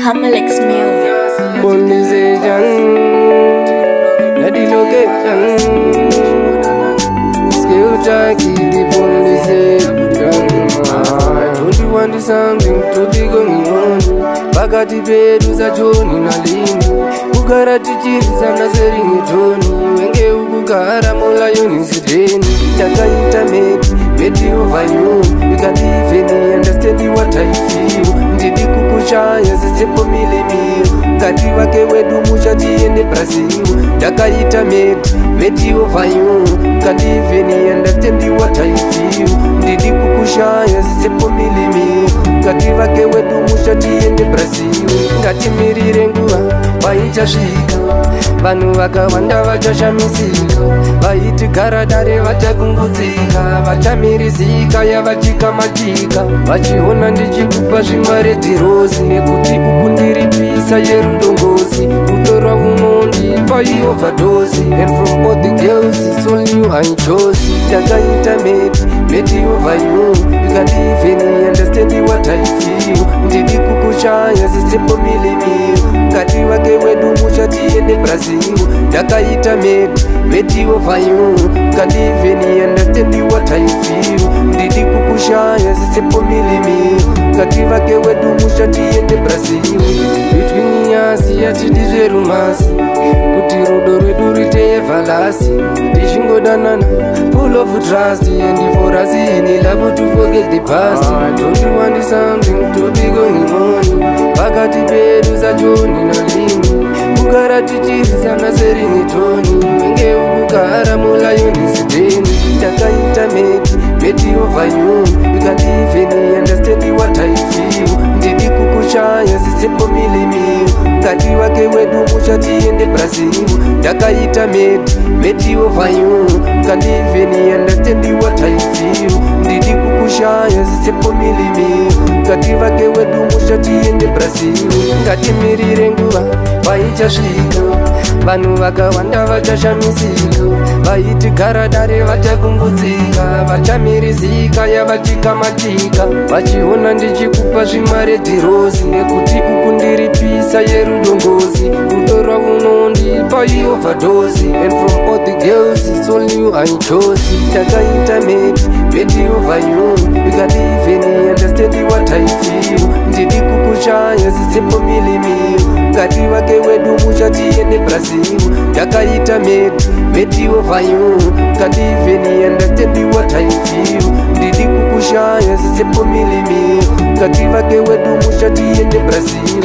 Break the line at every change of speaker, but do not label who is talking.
Hamlex Music.
Conversation, not the location. Skill jackie, the conversation. Don't you want something to be going on? Pakati pedu za Joni na Lini, kugara tichiriza na seringi Joni, wenge ukugara mola unisideni. Takaita meti over you, you can't even understand what I feel. Ndidi kukushaya zisepo milimio, kati wake wedu mushati ende Brazil. Takaita meti over you, you can't even understand what I feel. Ndidi kukushaya zisepo milimio, kati wake wedu mushati ende Brazil. Ngati mirire nguwa vaichasvika, vanhu vakawanda vachashamisika, vaiti garadare vachakungudzika, vachamirizika yavachikamatika, vachiona ndichikupa zvimare dhirozi, nekuti uku ndiripisa yerudongozi, kutorwa unondipa ioverdose, and from all the girls it's only you I chose. Takaita meti over you, you can't even understand what I feel. Ndidi kukushaya zisepo milimio, kati wake wedu mushati ende Brazil. Takaita meti over you, you can't even understand what I feel. Ndidi kukushaya zisepo milimio, kati wake wedu mushati ende Brazil. Between us yatidizve rumasi, kuti rudo rwedu rite everlasting. Tishingodanana full of trust, and for us in love to forget the past. Don't you want something to be going on? Pakati pedu za Joni na Lini, kugara tichiriza na seringi Joni, wenge ukugara mola unisideni. Takaita meti over you, you can't even understand what I feel. Ndidi kukushaya zisepo milimio, kati wake wedu mushati ende Brazil. Takaita meti over you, you can't even understand what I feel. Ndidi kukushaya zisepo milimio, kati wake wedu mushati ende Brazil. Ngati mirire nguwa vaichasvika, vanhu vakawanda vachashamisika, vaiti garadare vachakungudzika, vachamirizika yavachikamatika, vachiona ndichikupa zvimare dhirozi, nekuti uku ndiripisa yerudongozi, kutorwa unondipa ioverdose, and from all the girls it's only you I chose. Takaita meti over you, you can't even understand what I feel. Ndidi kukushaya zisepo milimio, kati wake wedu mushati ende Brazil. Takaita meti over you, you can't even understand what I feel. Ndidi kukushaya zisepo milimio, kati wake wedu mushati ende Brazil.